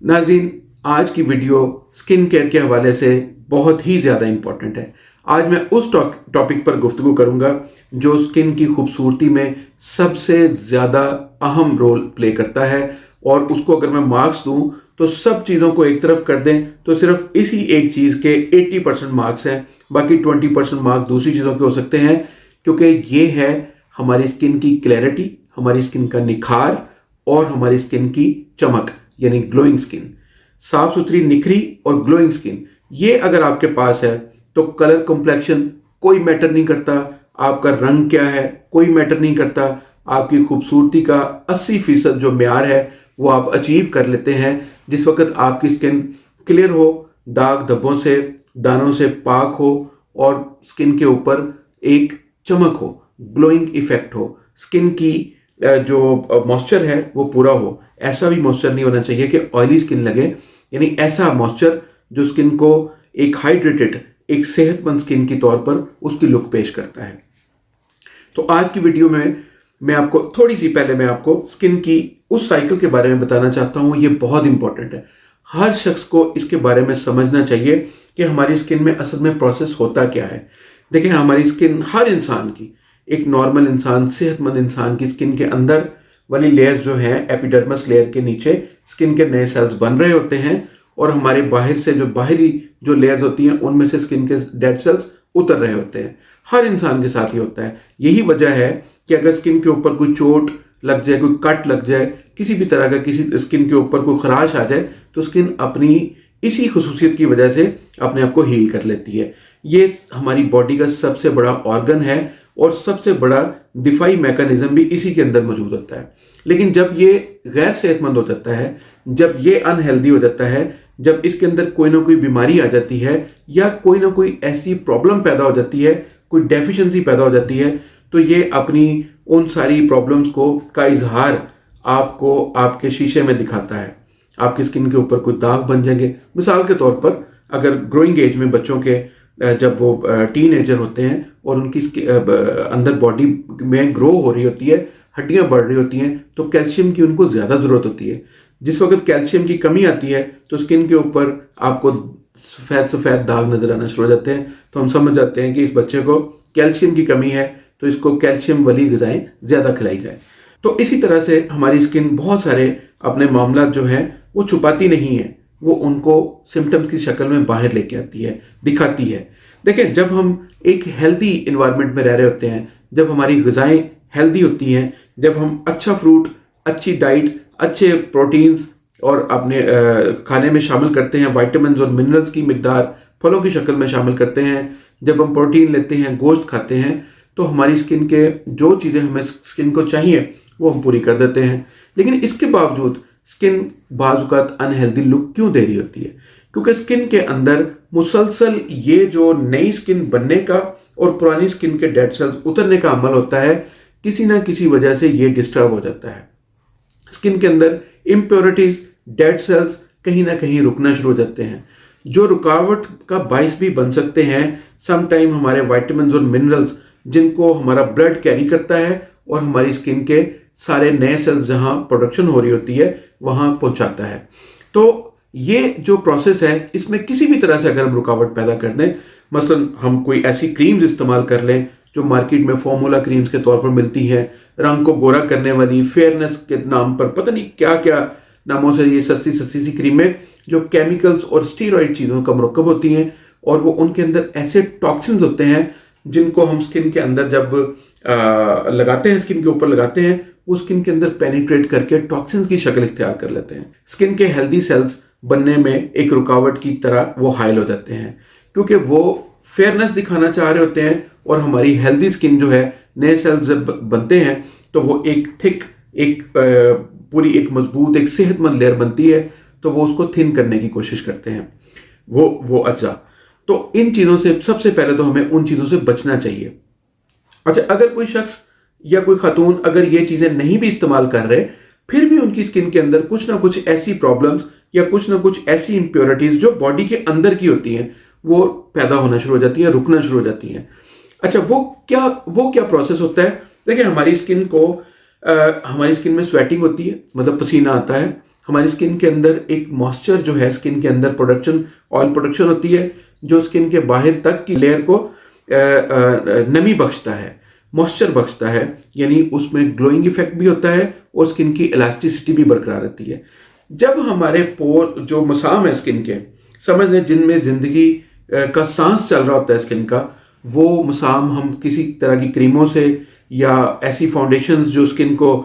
नाज़रीन, आज की वीडियो स्किन केयर के हवाले से बहुत ही ज़्यादा इम्पॉर्टेंट है। आज मैं उस टॉपिक पर गुफ्तगू करूँगा जो स्किन की खूबसूरती में सबसे ज़्यादा अहम रोल प्ले करता है, और उसको अगर मैं मार्क्स दूँ तो सब चीज़ों को एक तरफ कर दें तो सिर्फ इसी एक चीज़ के 80% मार्क्स हैं, बाकी 20% मार्क्स दूसरी चीज़ों के हो सकते हैं, क्योंकि ये है हमारी स्किन की क्लैरिटी, हमारी स्किन का निखार और हमारी स्किन की चमक, यानी ग्लोइंग स्किन। साफ सुथरी, निखरी और ग्लोइंग स्किन, ये अगर आपके पास है तो कलर कॉम्प्लेक्शन कोई मैटर नहीं करता, आपका रंग क्या है कोई मैटर नहीं करता, आपकी खूबसूरती का 80% जो म्यार है वो आप अचीव कर लेते हैं जिस वक्त आपकी स्किन क्लियर हो, दाग धब्बों से, दानों से पाक हो और स्किन के ऊपर एक चमक हो, ग्लोइंग इफेक्ट हो, स्किन की जो मॉइस्चर है वो पूरा हो। ऐसा भी मॉइस्चर नहीं होना चाहिए कि ऑयली स्किन लगे, यानी ऐसा मॉइस्चर जो स्किन को एक हाइड्रेटेड, एक सेहतमंद स्किन के तौर पर उसकी लुक पेश करता है। तो आज की वीडियो में मैं आपको थोड़ी सी पहले मैं आपको स्किन की उस साइकिल के बारे में बताना चाहता हूँ। ये बहुत इंपॉर्टेंट है, हर शख्स को इसके बारे में समझना चाहिए कि हमारी स्किन में असल में प्रोसेस होता क्या है। देखिए, हमारी स्किन, हर इंसान की, एक नॉर्मल इंसान, सेहतमंद इंसान की स्किन के अंदर वाली लेयर्स जो हैं, एपिडर्मस लेयर के नीचे स्किन के नए सेल्स बन रहे होते हैं, और हमारे बाहर से जो बाहरी जो लेयर्स होती हैं उनमें से स्किन के डेड सेल्स उतर रहे होते हैं। हर इंसान के साथ ही होता है। यही वजह है कि अगर स्किन के ऊपर कोई चोट लग जाए, कोई कट लग जाए, किसी भी तरह का किसी स्किन के ऊपर कोई खराश आ जाए, तो स्किन अपनी इसी खसूसियत की वजह से अपने आप को हील कर लेती है। ये हमारी बॉडी का सबसे बड़ा ऑर्गन है और सबसे बड़ा दिफाई मैकेनिज्म भी इसी के अंदर मौजूद होता है। लेकिन जब ये गैर सेहतमंद हो जाता है, जब ये अनहेल्दी हो जाता है, जब इसके अंदर कोई ना कोई बीमारी आ जाती है या कोई ना कोई ऐसी प्रॉब्लम पैदा हो जाती है, कोई डेफिशिएंसी पैदा हो जाती है, तो ये अपनी उन सारी प्रॉब्लम्स को का इजहार आपको आपके शीशे में दिखाता है। आपकी स्किन के ऊपर कोई दाग बन जाएंगे। मिसाल के तौर पर, अगर ग्रोइंग एज में बच्चों के जब वो टीनेजर होते हैं और उनकी अंदर बॉडी में ग्रो हो रही होती है, हड्डियां बढ़ रही होती हैं, तो कैल्शियम की उनको ज़्यादा ज़रूरत होती है। जिस वक्त कैल्शियम की कमी आती है तो स्किन के ऊपर आपको सफ़ेद सफ़ेद दाग नज़र आना शुरू हो जाते हैं। तो हम समझ जाते हैं कि इस बच्चे को कैल्शियम की कमी है, तो इसको कैल्शियम वाली ग़िज़ाएँ ज़्यादा खिलाई जाए। तो इसी तरह से हमारी स्किन बहुत सारे अपने मामला जो हैं वो छुपाती नहीं है, वो उनको सिम्टम्स की शक्ल में बाहर लेके आती है, दिखाती है। देखें, जब हम एक हेल्दी इन्वायरमेंट में रह रहे होते हैं, जब हमारी ग़िज़ाएँ हेल्दी होती हैं, जब हम अच्छा फ्रूट, अच्छी डाइट, अच्छे प्रोटीन्स और अपने खाने में शामिल करते हैं, विटामिन्स और मिनरल्स की मिकदार फलों की शक्ल में शामिल करते हैं, जब हम प्रोटीन लेते हैं, गोश्त खाते हैं, तो हमारी स्किन के जो चीज़ें हमें स्किन को चाहिए वो हम पूरी कर देते हैं। लेकिन इसके बावजूद स्किन बाज़ अनहेल्दी लुक क्यों दे रही होती है? क्योंकि स्किन के अंदर मुसलसल ये जो नई स्किन बनने का और पुरानी स्किन के डेड सेल्स उतरने का अमल होता है, किसी ना किसी वजह से ये डिस्टर्ब हो जाता है। स्किन के अंदर इम्प्योरिटीज, डेड सेल्स कहीं ना कहीं रुकना शुरू हो जाते हैं, जो रुकावट का बाइस भी बन सकते हैं। सम टाइम हमारे विटामिन्स और मिनरल्स जिनको हमारा ब्लड कैरी करता है और हमारी स्किन के सारे नए सेल्स जहां प्रोडक्शन हो रही होती है वहां पहुंचाता है। तो ये जो प्रोसेस है, इसमें किसी भी तरह से अगर हम रुकावट पैदा कर दें, मसलन हम कोई ऐसी क्रीम्स इस्तेमाल कर लें जो मार्केट में फॉर्मूला क्रीम्स के तौर पर मिलती हैं, रंग को गोरा करने वाली, फेयरनेस के नाम पर पता नहीं क्या क्या नामों से ये सस्ती सस्ती सी क्रीमें जो केमिकल्स और स्टीरॉइड चीज़ों का मरकब होती हैं, और वो उनके अंदर ऐसे टॉक्सिन्स होते हैं जिनको हम स्किन के अंदर जब लगाते हैं, स्किन के ऊपर लगाते हैं, वो स्किन के अंदर पेनिट्रेट करके टॉक्सिन्स की शक्ल इख्तियार कर लेते हैं। स्किन के हेल्दी सेल्स बनने में एक रुकावट की तरह वो हायल हो जाते हैं, क्योंकि वो फेयरनेस दिखाना चाह रहे होते हैं, और हमारी हेल्दी स्किन जो है, नए सेल्स जब बनते हैं तो वो एक थिक, एक पूरी एक मजबूत, एक सेहतमंद लेयर बनती है, तो वो उसको थिन करने की कोशिश करते हैं वो अज्जा। तो इन चीज़ों से सबसे पहले तो हमें उन चीज़ों से बचना चाहिए। अच्छा, अगर कोई शख्स या कोई खातून अगर ये चीज़ें नहीं भी इस्तेमाल कर रहे, फिर भी उनकी स्किन के अंदर कुछ ना कुछ ऐसी प्रॉब्लम्स या कुछ ना कुछ ऐसी इम्प्योरिटीज़ जो बॉडी के अंदर की होती हैं वो पैदा होना शुरू हो जाती हैं, रुकना शुरू हो जाती हैं। अच्छा, वो क्या प्रोसेस होता है? देखिए, हमारी स्किन में स्वेटिंग होती है, मतलब पसीना आता है, हमारी स्किन के अंदर एक मॉइस्चर जो है, स्किन के अंदर प्रोडक्शन, ऑयल प्रोडक्शन होती है जो स्किन के बाहर तक की लेयर को नमी बख्शता है, मॉइस्चर बख्शता है, यानी उसमें ग्लोइंग इफेक्ट भी होता है और स्किन की इलास्टिसिटी भी बरकरार रहती है। जब हमारे पोर जो मसाम है स्किन के, समझ लें जिनमें जिंदगी का सांस चल रहा होता है स्किन का, वो मसाम हम किसी तरह की क्रीमों से या ऐसी फाउंडेशंस जो स्किन को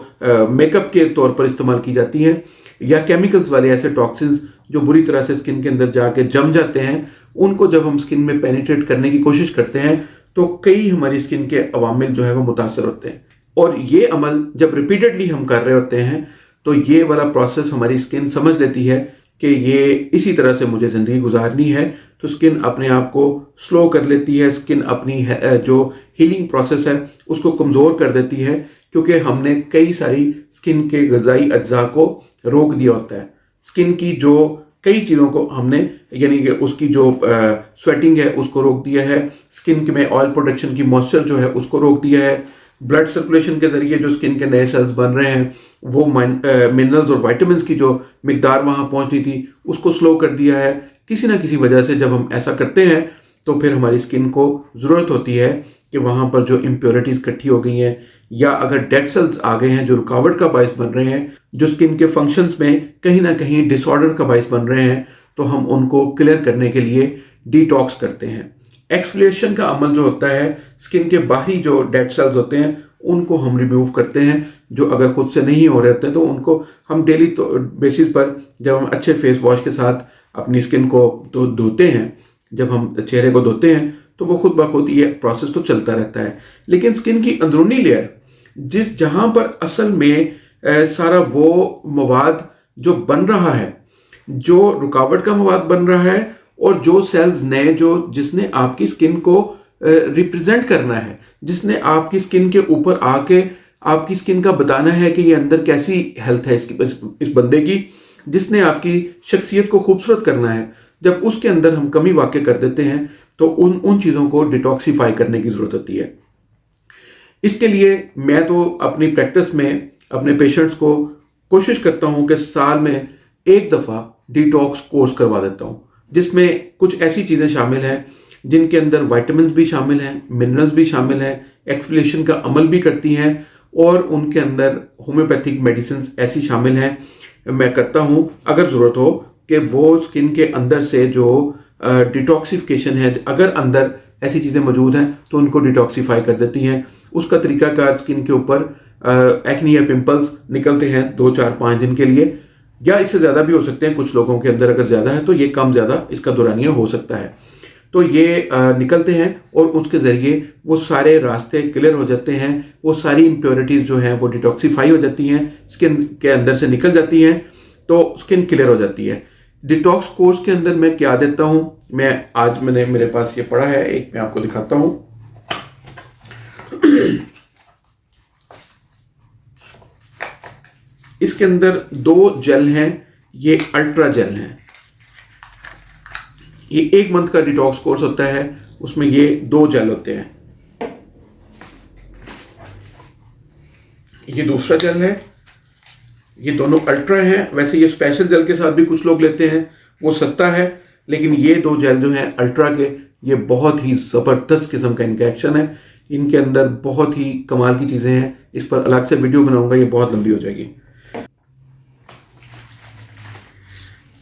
मेकअप के तौर पर इस्तेमाल की जाती हैं, या केमिकल्स वाले ऐसे टॉक्सिन्स जो बुरी तरह से स्किन के अंदर जाके जम जाते हैं, उनको जब हम स्किन में पेनिट्रेट करने की कोशिश करते हैं तो कई हमारी स्किन के अवामिल जो है वो मुतासर होते हैं। और ये अमल जब रिपीटेडली हम कर रहे होते हैं तो ये वाला प्रोसेस हमारी स्किन समझ लेती है कि ये इसी तरह से मुझे ज़िंदगी गुजारनी है, तो स्किन अपने आप को स्लो कर लेती है, स्किन अपनी जो हीलिंग प्रोसेस है उसको कमज़ोर कर देती है, क्योंकि हमने कई सारी स्किन के ग़िज़ाई अज्जा को रोक दिया होता है। स्किन की जो कई चीज़ों को हमने, यानी कि उसकी जो स्वेटिंग है उसको रोक दिया है, स्किन में ऑयल प्रोडक्शन की मॉइस्चर जो है उसको रोक दिया है, ब्लड सर्कुलेशन के ज़रिए जो स्किन के नए सेल्स बन रहे हैं वो मिनरल्स और वाइटामिन की जो मिकदार वहाँ पहुँचनी थी उसको स्लो कर दिया है। किसी ना किसी वजह से जब हम ऐसा करते हैं तो फिर हमारी स्किन को ज़रूरत होती है कि वहाँ पर जो इम्प्योरिटीज़ इकट्ठी हो गई हैं या अगर डेड सेल्स आ गए हैं जो रुकावट का बायस बन रहे हैं, जो स्किन के फंक्शंस में कहीं ना कहीं डिसऑर्डर का बायस बन रहे हैं, तो हम उनको क्लियर करने के लिए डिटॉक्स करते हैं। एक्सफोलिएशन का अमल जो होता है, स्किन के बाहरी जो डेड सेल्स होते हैं उनको हम रिमूव करते हैं, जो अगर खुद से नहीं हो रहे होते तो उनको हम डेली बेसिस पर जब हम अच्छे फेस वॉश के साथ अपनी स्किन को धोते हैं, जब हम चेहरे को धोते हैं तो वो खुद ब खुद ये प्रोसेस तो चलता रहता है। लेकिन स्किन की अंदरूनी लेयर जहाँ पर असल में सारा वो मवाद जो बन रहा है, जो रुकावट का मवाद बन रहा है और जो सेल्स नए जिसने आपकी स्किन को रिप्रेजेंट करना है, जिसने आपकी स्किन के ऊपर आके आपकी स्किन का बताना है कि ये अंदर कैसी हेल्थ है इस बंदे की, जिसने आपकी शख्सियत को खूबसूरत करना है, जब उसके अंदर हम कमी वाक़ई कर देते हैं तो उन चीज़ों को डिटॉक्सीफाई करने की ज़रूरत होती है। इसके लिए मैं तो अपनी प्रैक्टिस में अपने पेशेंट्स को कोशिश करता हूँ कि साल में एक दफ़ा डिटॉक्स कोर्स करवा देता हूँ, जिसमें कुछ ऐसी चीज़ें शामिल हैं जिनके अंदर वाइटामिन भी शामिल हैं, मिनरल्स भी शामिल हैं, एक्सफोलिएशन का अमल भी करती हैं, और उनके अंदर होम्योपैथिक मेडिसिन ऐसी शामिल हैं। मैं करता हूँ अगर ज़रूरत हो कि वो स्किन के अंदर से जो डिटॉक्सिफिकेशन है, अगर अंदर ऐसी चीज़ें मौजूद हैं तो उनको डिटॉक्सीफाई कर देती हैं। उसका तरीकाकार स्किन के ऊपर एक्नी या पिंपल्स निकलते हैं 2, 4, 5 दिन के लिए, या इससे ज़्यादा भी हो सकते हैं। कुछ लोगों के अंदर अगर ज़्यादा है तो ये कम ज़्यादा इसका दौरानिया हो सकता है। तो ये निकलते हैं और उसके ज़रिए वो सारे रास्ते क्लियर हो जाते हैं, वो सारी इम्प्योरिटीज़ जो हैं वो डिटॉक्सीफाई हो जाती हैं, स्किन के अंदर से निकल जाती हैं, तो स्किन क्लियर हो जाती है। डिटॉक्स कोर्स के अंदर मैं क्या देता हूँ, मैंने मेरे पास ये पड़ा है, एक मैं आपको दिखाता हूँ। इसके अंदर 2 जेल हैं, ये अल्ट्रा जेल हैं। ये 1 मंथ का डिटॉक्स कोर्स होता है, उसमें ये 2 जेल होते हैं। ये दूसरा जेल है, ये दोनों अल्ट्रा हैं। वैसे ये स्पेशल जेल के साथ भी कुछ लोग लेते हैं, वो सस्ता है, लेकिन ये 2 जेल जो हैं अल्ट्रा के, ये बहुत ही ज़बरदस्त किस्म का इनका एक्शन है। इनके अंदर बहुत ही कमाल की चीज़ें हैं, इस पर अलग से वीडियो बनाऊंगा, ये बहुत लंबी हो जाएगी।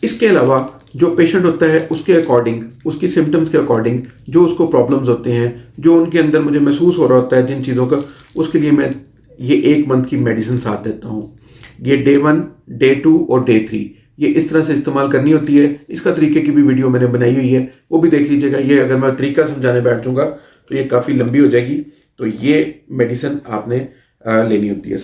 इसके अलावा जो पेशेंट होता है उसके अकॉर्डिंग, उसकी सिम्टम्स के अकॉर्डिंग जो उसको प्रॉब्लम्स होते हैं, जो उनके अंदर मुझे महसूस हो रहा होता है जिन चीज़ों का, उसके लिए मैं ये 1 मंथ की मेडिसिन साथ देता हूँ। ये डे 1, डे 2 और डे 3 ये इस तरह से इस्तेमाल करनी होती है। इसका तरीके की भी वीडियो मैंने बनाई हुई है, वो भी देख लीजिएगा। ये अगर मैं तरीका समझाने बैठ जाऊँगा तो ये काफ़ी लंबी हो जाएगी, तो ये मेडिसिन आपने लेनी होती है।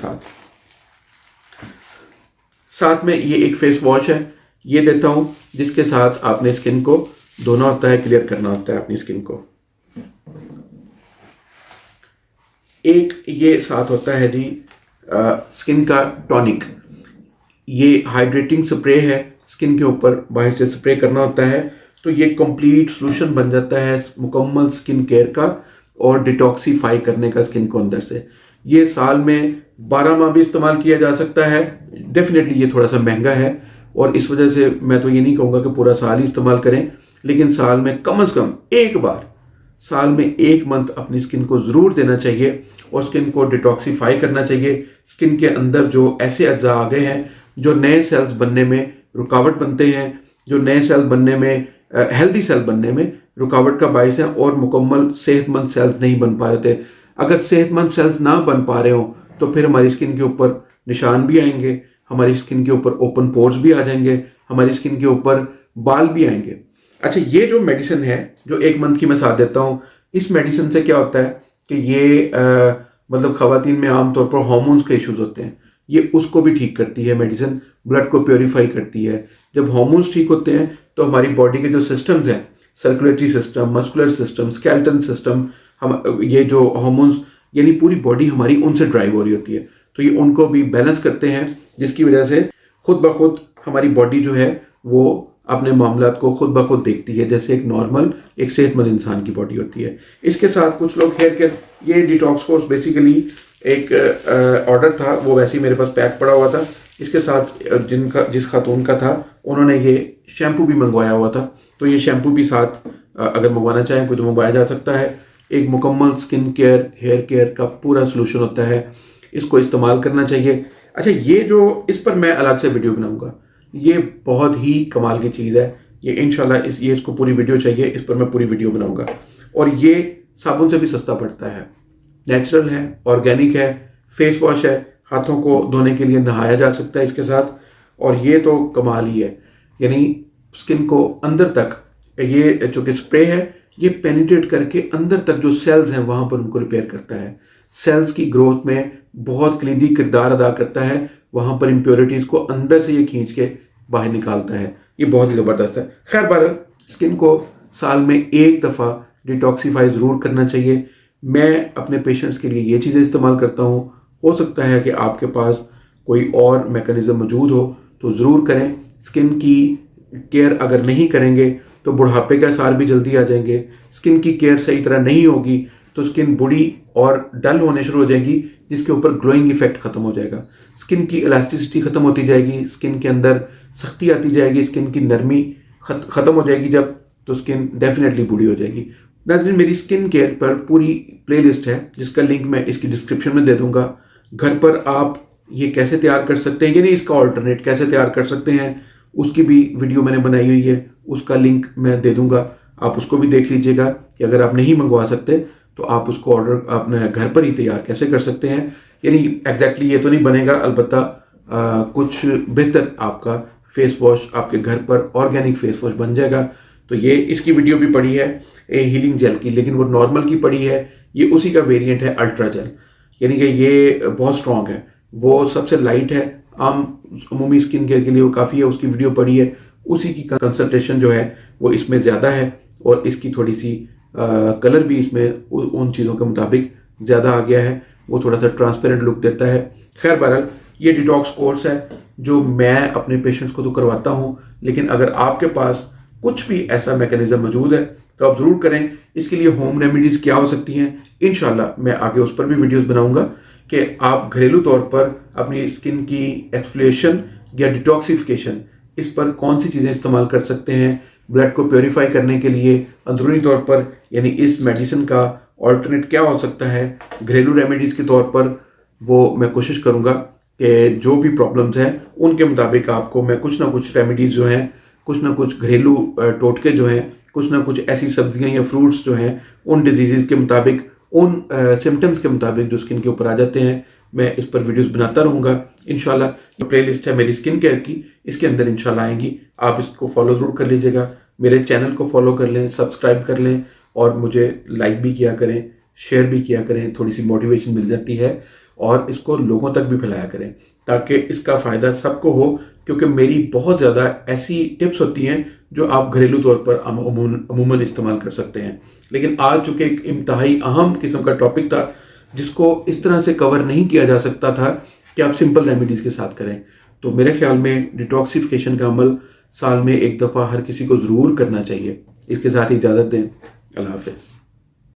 साथ में ये एक फेस वॉश है, ये देता हूँ, जिसके साथ आपने स्किन को धोना होता है, क्लियर करना होता है अपनी स्किन को। एक ये साथ होता है जी स्किन का टॉनिक, ये हाइड्रेटिंग स्प्रे है, स्किन के ऊपर बाहर से स्प्रे करना होता है, तो ये कंप्लीट सॉल्यूशन बन जाता है मुकम्मल स्किन केयर का और डिटॉक्सीफाई करने का स्किन को अंदर से। ये साल में 12 माह भी इस्तेमाल किया जा सकता है। डेफिनेटली ये थोड़ा सा महंगा है और इस वजह से मैं तो ये नहीं कहूँगा कि पूरा साल ही इस्तेमाल करें, लेकिन साल में कम से कम एक बार, साल में 1 मंथ अपनी स्किन को ज़रूर देना चाहिए और स्किन को डिटॉक्सीफाई करना चाहिए। स्किन के अंदर जो ऐसे अज्जा आ गए हैं जो नए सेल्स बनने में रुकावट बनते हैं, जो नए सेल बनने में, हेल्दी सेल बनने में रुकावट का बायस है और मुकम्मल सेहतमंद सेल्स नहीं बन पा रहे थे। अगर सेहतमंद सेल्स ना बन पा रहे हो तो फिर हमारी स्किन के ऊपर निशान भी आएंगे, हमारी स्किन के ऊपर ओपन पोर्स भी आ जाएंगे, हमारी स्किन के ऊपर बाल भी आएंगे। अच्छा, ये जो मेडिसिन है जो 1 मंथ की मैं साथ देता हूँ, इस मेडिसिन से क्या होता है कि ये मतलब खवातीन में आमतौर पर हार्मोन्स के इश्यूज होते हैं, ये उसको भी ठीक करती है मेडिसिन, ब्लड को प्योरीफाई करती है। जब हार्मोन्स ठीक होते हैं तो हमारी बॉडी के जो सिस्टम्स हैं, circulatory system, muscular system, skeleton system, हम ये जो हार्मोन्स यानी पूरी बॉडी हमारी उनसे ड्राइव हो रही होती है, तो ये उनको भी बैलेंस करते हैं, जिसकी वजह से खुद ब खुद हमारी बॉडी जो है वो अपने मामलात को खुद ब खुद देखती है, जैसे एक नॉर्मल एक सेहतमंद इंसान की बॉडी होती है। इसके साथ कुछ लोग हेयर केयर, ये डिटॉक्स कोर्स बेसिकली एक ऑर्डर था, वो वैसे ही मेरे पास पैक पड़ा हुआ था। इसके साथ जिस खातून का था उन्होंने ये शैम्पू भी मंगवाया हुआ था, तो ये शैम्पू भी साथ अगर मंगवाना चाहें कोई तो मंगवाया जा सकता है। एक मुकम्मल स्किन केयर, हेयर केयर का पूरा सोल्यूशन होता है, इसको इस्तेमाल करना चाहिए। अच्छा, ये जो इस पर मैं अलग से वीडियो बनाऊंगा, ये बहुत ही कमाल की चीज़ है, ये इंशाल्लाह इसको पूरी वीडियो चाहिए, इस पर मैं पूरी वीडियो बनाऊंगा। और ये साबुन से भी सस्ता पड़ता है, नेचुरल है, ऑर्गेनिक है, फेस वॉश है, हाथों को धोने के लिए नहाया जा सकता है इसके साथ, और ये तो कमाल ही है। यानी स्किन को अंदर तक, ये जो कि स्प्रे है ये पेनिट्रेट करके अंदर तक जो सेल्स हैं वहाँ पर उनको रिपेयर करता है, सेल्स की ग्रोथ में बहुत कलीदी किरदार अदा करता है, वहाँ पर इम्प्योरिटीज़ को अंदर से ये खींच के बाहर निकालता है, ये बहुत ही ज़बरदस्त है। खैर बहरहाल, स्किन को साल में 1 दफ़ा डिटॉक्सीफाई ज़रूर करना चाहिए। मैं अपने पेशेंट्स के लिए ये चीज़ें इस्तेमाल करता हूँ, हो सकता है कि आपके पास कोई और मैकेनिज़्म मौजूद हो तो ज़रूर करें। स्किन की केयर अगर नहीं करेंगे तो बुढ़ापे के आसार भी जल्दी आ जाएंगे, स्किन की केयर सही तरह नहीं होगी तो स्किन बूढ़ी और डल होने शुरू हो जाएगी, जिसके ऊपर ग्लोइंग इफेक्ट ख़त्म हो जाएगा, स्किन की इलास्टिसिटी ख़त्म होती जाएगी, स्किन के अंदर सख्ती आती जाएगी, स्किन की नरमी ख़त्म हो जाएगी जब, तो स्किन डेफिनेटली बूढ़ी हो जाएगी। नाज़रीन, मेरी स्किन केयर पर पूरी प्लेलिस्ट है जिसका लिंक मैं इसकी डिस्क्रिप्शन में दे दूंगा। घर पर आप ये कैसे तैयार कर सकते हैं, यानी इसका ऑल्टरनेट कैसे तैयार कर सकते हैं, उसकी भी वीडियो मैंने बनाई हुई है, उसका लिंक मैं दे दूंगा, आप उसको भी देख लीजिएगा कि अगर आप नहीं मंगवा सकते तो आप उसको ऑर्डर अपने घर पर ही तैयार कैसे कर सकते हैं। यानी एग्जैक्टली ये तो नहीं बनेगा, अलबत्ता कुछ बेहतर आपका फेस वॉश आपके घर पर ऑर्गेनिक फेस वॉश बन जाएगा। तो ये इसकी वीडियो भी पड़ी है हीलिंग जेल की, लेकिन वो नॉर्मल की पड़ी है, ये उसी का वेरिएंट है अल्ट्रा जेल, यानी कि ये बहुत स्ट्रॉन्ग है, वो सबसे लाइट है, आम अमूमी स्किन केयर के लिए वो काफ़ी है, उसकी वीडियो पड़ी है, उसी की कंसंट्रेशन जो है वो इसमें ज़्यादा है और इसकी थोड़ी सी कलर भी इसमें उन चीज़ों के मुताबिक ज़्यादा आ गया है, वो थोड़ा सा ट्रांसपेरेंट लुक देता है। खैर बहरहाल, ये डिटॉक्स कोर्स है जो मैं अपने पेशेंट्स को तो करवाता हूँ, लेकिन अगर आपके पास कुछ भी ऐसा मैकेनिज्म मौजूद है तो आप ज़रूर करें। इसके लिए होम रेमेडीज़ क्या हो सकती हैं, इंशाल्लाह मैं आगे उस पर भी वीडियोस बनाऊंगा कि आप घरेलू तौर पर अपनी स्किन की एक्सफोलिएशन या डिटॉक्सिफिकेशन, इस पर कौन सी चीज़ें इस्तेमाल कर सकते हैं ब्लड को प्योरीफाई करने के लिए अंदरूनी तौर पर, यानी इस मेडिसिन का ऑल्टरनेट क्या हो सकता है घरेलू रेमेडीज़ के तौर पर, वो मैं कोशिश करूँगा कि जो भी प्रॉब्लम्स हैं उनके मुताबिक आपको मैं कुछ ना कुछ रेमेडीज़ जो हैं, कुछ ना कुछ घरेलू टोटके जो हैं, कुछ ना कुछ ऐसी सब्जियां या फ्रूट्स जो हैं उन डिजीज़ के मुताबिक, उन सिम्टम्स के मुताबिक जो स्किन के ऊपर आ जाते हैं, मैं इस पर वीडियोस बनाता रहूँगा इंशाल्लाह। ये प्लेलिस्ट है मेरी स्किन केयर की, इसके अंदर इंशाल्लाह आएंगी, आप इसको फॉलो ज़रूर कर लीजिएगा, मेरे चैनल को फॉलो कर लें, सब्सक्राइब कर लें और मुझे लाइक भी किया करें, शेयर भी किया करें, थोड़ी सी मोटिवेशन मिल जाती है, और इसको लोगों तक भी फैलाया करें ताकि इसका फ़ायदा सबको हो, क्योंकि मेरी बहुत ज़्यादा ऐसी टिप्स होती हैं जो आप घरेलू तौर पर अमूमन इस्तेमाल कर सकते हैं। लेकिन आज चूँकि एक इंतहाई अहम किस्म का टॉपिक था जिसको इस तरह से कवर नहीं किया जा सकता था कि आप सिंपल रेमेडीज़ के साथ करें, तो मेरे ख्याल में डिटॉक्सिफिकेशन का अमल साल में 1 दफ़ा हर किसी को ज़रूर करना चाहिए। इसके साथ ही इजाज़त दें, अल्लाह हाफ़िज़।